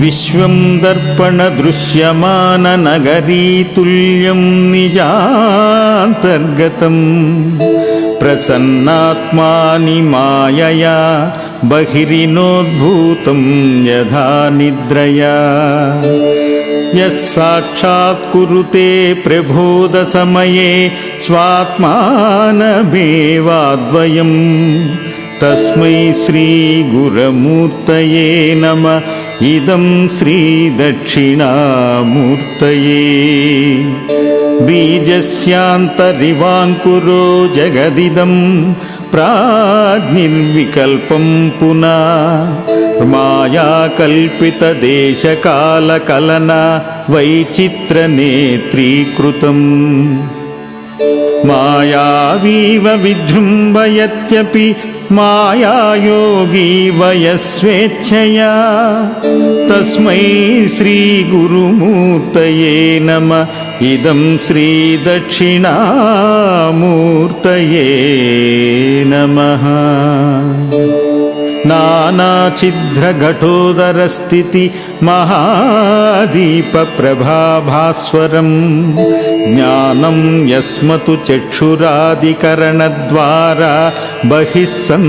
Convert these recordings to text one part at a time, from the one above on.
విశ్వం దర్పణ దృశ్యమాన నగరీతుల్యం నిజాంతర్గతం ప్రసన్నాత్మాని మాయయా బహిరినోద్భూతం యథా నిద్రయా యస్సాక్షాత్ కురుతే ప్రబోధ సమయే స్వాత్మానమేవాద్వయం తస్మై శ్రీ గురమూర్తయే నమః ఇదం శ్రీ దక్షిణామూర్తయే బీజస్యాంతరివాంకురో జగదిదం ప్రాజ్ఞిర్వికల్పం పునః మాయాకల్పిత దేశకాలకలన వైచిత్రనేత్రీకృతం మాయావీవ విజృంభయత్యపి మాయాయోగీ వయస్వేచ్ఛయా తస్మై శ్రీ గురుమూర్తయే నమః ఇదం శ్రీ దక్షిణామూర్తయే నమః నానాఛిద్రఘటోదరస్థితి మహాదీప ప్రభాభాస్వరం జ్ఞానం యస్మతు చక్షురాదికరణద్వారా బహిస్సందతే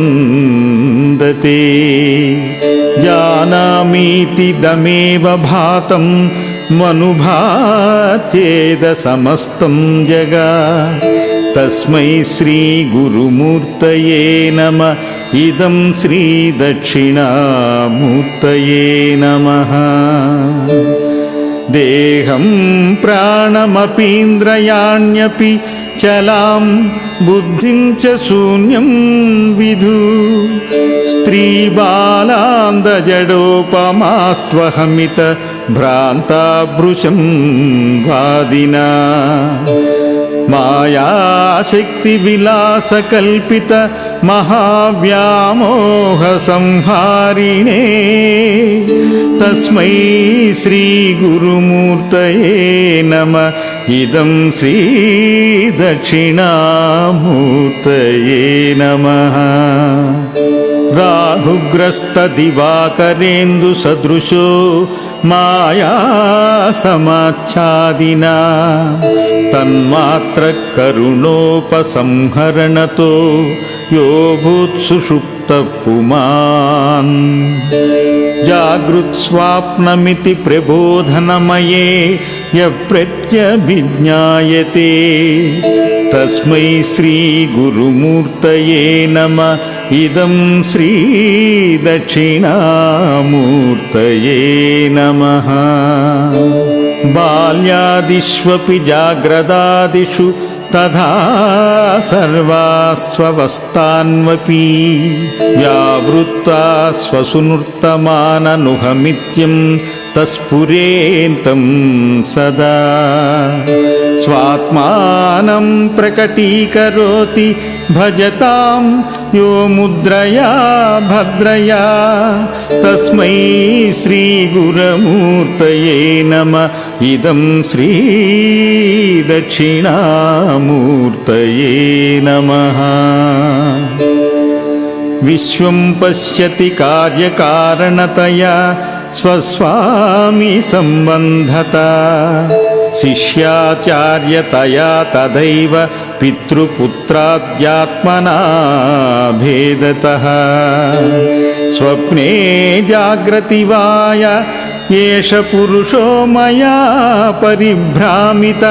జానామీతిదమేవ భాతం మనుభాత్యేద సమస్తం జగత్ తస్మై శ్రీ గురుమూర్తయే నమః ఇదం శ్రీ దక్షిణామూర్తయే నమః దేహం ప్రాణమపీంద్రయాణ్యపి చలాం బుద్ధిం చ శూన్యం విధు స్త్రీబాలాందజడోపమాస్త్వహమిత భ్రాంతాభృశం వాదినా మాయాశక్తి విలాసకల్పిత మహావ్యామోహ సంహారిణే తస్మై శ్రీ గురుమూర్తయే నమః ఇదం శ్రీ దక్షిణామూర్తయే నమః రాహుగ్రస్త దివాకరేందు సదృశో మాయా సమాచ్ఛాదినా తన్మాత్ర కరుణోపసంహరణతో యో భూత్సుషుప్త పుమాన్ జాగృత్స్వాప్నమితి ప్రబోధనమయే యప్రత్యభిజ్ఞాయతే తస్మై శ్రీ గురుమూర్తయే నమః ఇదం శ్రీ దక్షిణామూర్తయే నమః బాల్యాదిష్వపి జాగ్రదాదిషు తథా సర్వాస్వవస్థాన్వపి వ్యావృత్తా స్వసునృత్తమాననుహమిత్యం తస్ఫురేంతం సదా స్వాత్మానం ప్రకటీకరోతి భజతాం యో ముద్రయా భద్రయా తస్మై శ్రీ గురమూర్తయే నమః ఇదం శ్రీ దక్షిణామూర్తయే నమః విశ్వం పశ్యతి కార్యకారణతయా స్వస్వామి సంబంధత శిష్యాచార్యతయా తదైవ పితృపుత్రాద్యాత్మనా భేదతః స్వప్నే జాగ్రతి వాయ ఏష పురుషో మయా పరిభ్రామిత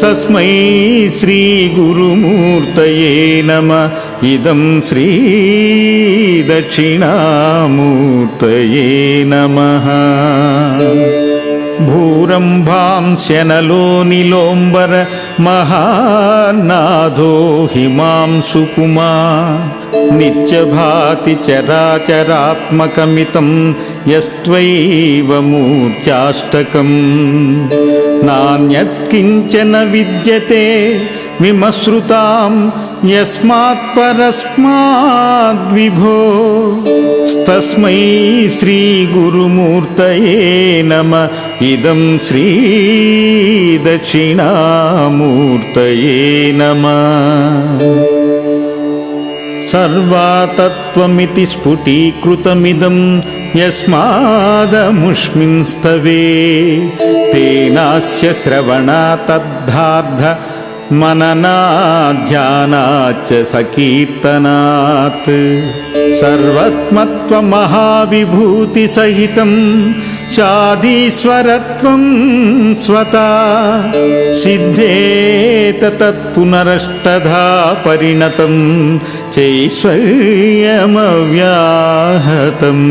తస్మై శ్రీ గురుమూర్తయే నమః ఇదం శ్రీ దక్షిణామూర్తయే నమః భూరంభాంశనలో నిలోంబర మహానాథో హిమాంశు పుమా నిత్యభాతి చరాచరాత్మకమితం యస్త్వైవ మూర్త్యాష్టకం నాన్యత్కించన విద్యతే విమశ్రుతాం యస్మాత్ పరస్మాద్విభో తస్మై శ్రీ గురుమూర్తయే నమః ఇదం శ్రీ దక్షిణామూర్తయే నమః సర్వాతత్వమితి స్ఫుటీకృతమిదం यस्मादमुष्मिन् स्तवे तेनास्य श्रवणा तद्धार्थ मननाध्यानाच्च सकीर्तनात् सर्वत्मत्वमहाविभूतिसहितं शादीश्वरत्वं स्वता सिद्धेत तत्पुनरष्टधा परिणतं चैश्वर्यमव्याहतम्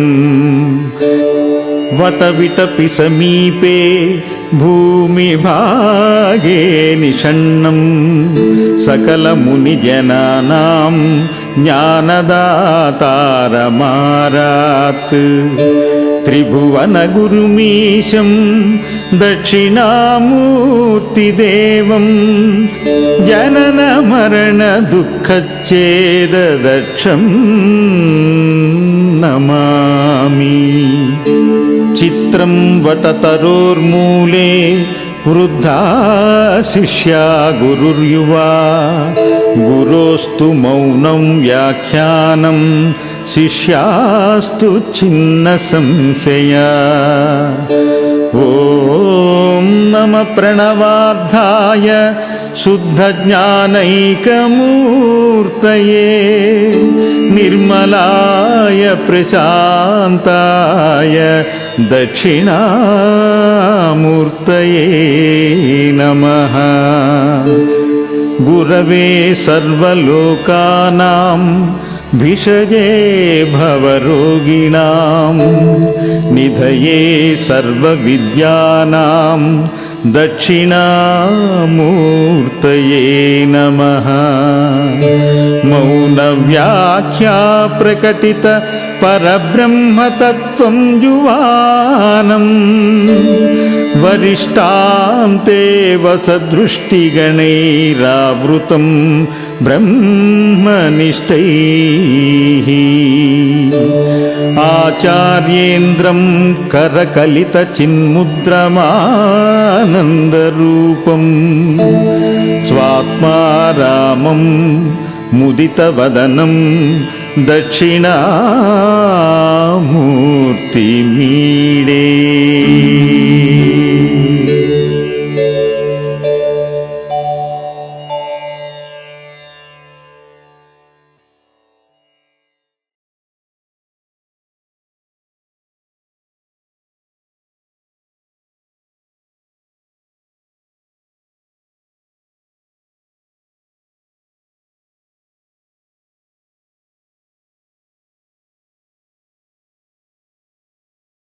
वटविटपि समीपे भूमिभागे निषण्णं सकलमुनिजनानां ज्ञानदातारमारात् त्रिभुवनगुरुमीशं दक्षिणामूर्तिदेवं जननमरणदुःखच्छेददक्षं नमामि। चित्रं वटतरोर्मूले वृद्धा शिष्या गुरुर्युवा गुरोस्तु मौनं व्याख्यानं शिष्यास्तु छिन्नसंशया। ॐ नमः प्रणवार्धाय शुद्धज्ञानैकमूर्तये निर्मलाय प्रशान्ताय दक्षिणामूर्तये नमः। गुरवे सर्वलोकानां भिषजे भवरोगिणां निधये सर्वविद्यानां दक्षिणामूर्तये नमः। मौनव्याख्या प्रकटित परब्रह्मतत्त्वं युवानं वरिष्ठान्ते वसदृष्टिगणैरावृतं ब्रह्मनिष्ठैः आचार्येन्द्रं करकलितचिन्मुद्रमानन्दरूपं स्वात्मा रामं मुदितवदनं दक्षिणामूर्तिमीडे।